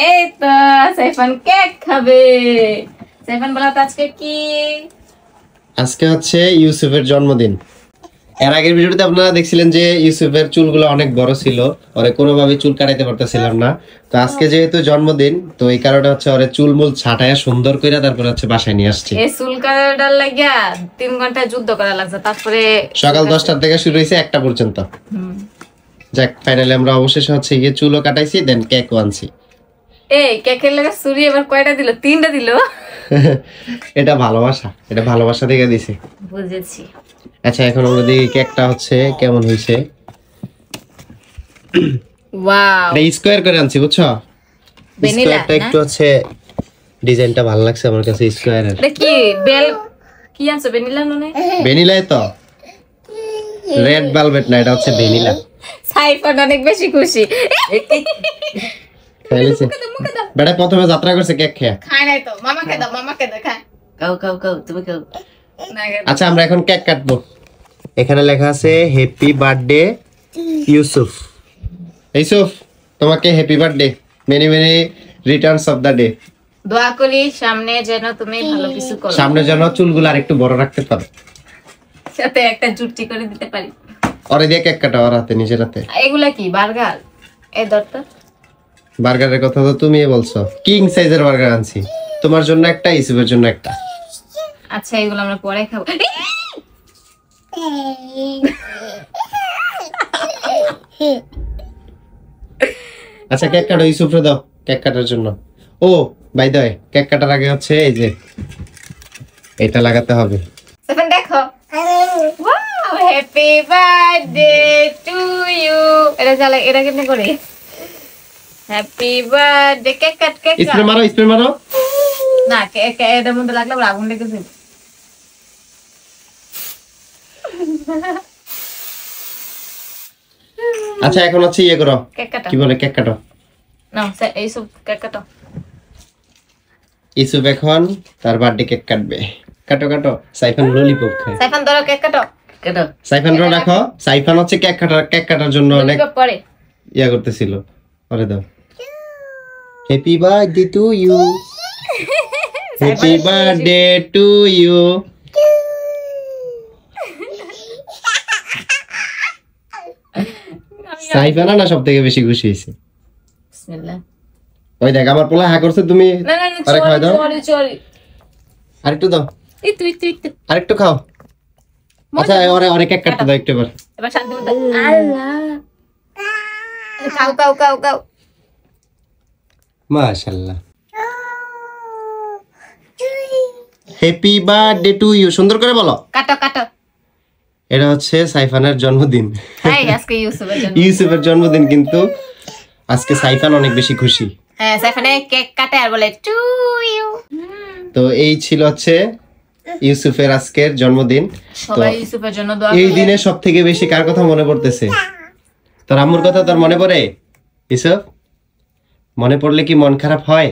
এই তো সাইফান কেক খাবে। সাইফান বলো তো আজকে কি? আজকে হচ্ছে ইউসুফের জন্মদিন। এর আগের ভিডিওতে আপনারা দেখছিলেন যে ইউসুফের চুলগুলো অনেক বড় ছিল, ওরে কোনোভাবে চুল কাটাইতে পারতেছিলাম না। তো আজকে যেহেতু জন্মদিন, তো এই কারণে হচ্ছে ওরে চুলমুল ছাটায়া সুন্দর করে তারপর হচ্ছে বাসায় নিয়ে আসছি। এই চুল কাটার লাগিয়া 3 ঘন্টা যুদ্ধ করা লাগছে, তারপরে সকাল 10টা থেকে শুরু হয়েছে 1টা পর্যন্ত। যাক, ফাইনালি আমরা অবশেষে হচ্ছে গিয়ে চুলও কাটাইছি, দেন কেকও আনছি। এই কেকের লাগে সুরি এবার কয়টা দিল? 3টা দিল। এটা ভালোবাসা, এটা ভালোবাসা থেকে দিছে। বুঝেছি। আচ্ছা, এখন আমরা দেখি কেকটা হচ্ছে কেমন হয়েছে। ওয়াও, এটা স্কয়ার করে আনছি, বুঝছো? স্কয়ারটা একটু হচ্ছে ডিজাইনটা ভালো লাগছে আমার কাছে স্কয়ারের। এটা কি বেল কি আনছো? ভ্যানিলা নয়? ভ্যানিলাই তো, রেড ভেলভেট না, এটা হচ্ছে ভ্যানিলা। সাইফান অনেক বেশি খুশি। খাইলেছে বেটা, প্রথমে যাত্রা করছে কেক খেয়ে। খায় নাই তো, মামাকে দাও, মামাকে দাও, খায়। কাউ তুমি কাউ। আচ্ছা, আমরা এখন কেক কাটবো। এখানে লেখা আছে হ্যাপি বার্থডে ইউসুফ। ইউসুফ, তোমাকে happy birthday, many many returns of the day. দোয়া করি সামনে যেন তুমি ভালো কিছু করো, সামনে যেন চুলগুলো আরেকটু বড় রাখতে পারো, সাথে একটা জুটি করে দিতে পারি। ওরে দিয়ে কেক কাটা, ওর হাতে, নিজের হাতে। এগুলা কি বার্গার? এই দরটা বার্গারের কথা তো তুমি বলছো, কিং সাইজের বার্গার আনছি, তোমার জন্য একটা, ইউসুফের জন্য একটা। আচ্ছা, এগুলো আমরা পরে খাবো। আচ্ছা, কেক কাটো, ইউসুফরে দাও কেক কাটার জন্য। Oh by the way, cake কাটার আগে হচ্ছে এই যে এটা লাগাতে হবে। সেভেন দেখো, wow, happy birthday to you. এটা চালা, এটা কেমনে করে? Happy birthday, cake cut, cake cut. Spray মারো, স্প্রে মারো। না, কেক এর মধ্যে লাগলে আবার আগুন লেগে যাবে। আচ্ছা, এখন হচ্ছে ইয়ে করো, কেক কাটো। কি বলে, কেক কাটো। না, এই সব কেক কাটো। ইউসুফ এখন তার বার্থডে কেক কাটবে। কাটো কাটো। সাইফান ললিপপ খায়। সাইফান ধরো, কেক কাটো। কাটো। সাইফান রো রাখো। সাইফান হচ্ছে কেক কাটার জন্য অনেক ললিপপ পরে ইয়া করতেছিল। আরে দাও। Happy birthday to you, happy birthday to you. Saifan না সব থেকে বেশি খুশি হয়েছে। বিসমিল্লাহ। ওই দেখ, আমার পোলা হ্যাঁ করছে, তুমি না না না, আরে খাওয়া দাও, সরি। আরেকটু দাও, তুই আরেকটু খাও। আচ্ছা, ওরে কেক কাটতে দাও একটু এবার। এবার শান্তি মতো। আল্লাহ, কাউ। মাশাআল্লাহ। হ্যাপি বার্থডে টু ইউ, সুন্দর করে বলো। কাটো। এটা হচ্ছে সাইফানের জন্মদিন। এই আজকে ইউসুফের জন্য। ইউসুফের জন্মদিন, কিন্তু আজকে সাইফান অনেক বেশি খুশি। হ্যাঁ, সাইফানে কেক কাটে আর বলে টু ইউ। তো এই ছিল হচ্ছে ইউসুফের আজকের জন্মদিন। তো সবাই ইউসুফের জন্য দোয়া এই করবে। দিনে সব থেকে বেশি কার কথা মনে পড়তেছে? তোর আম্মুর কথা তোর মনে পড়ে? ইউসুফ, মনে পড়লে কি মন খারাপ হয়?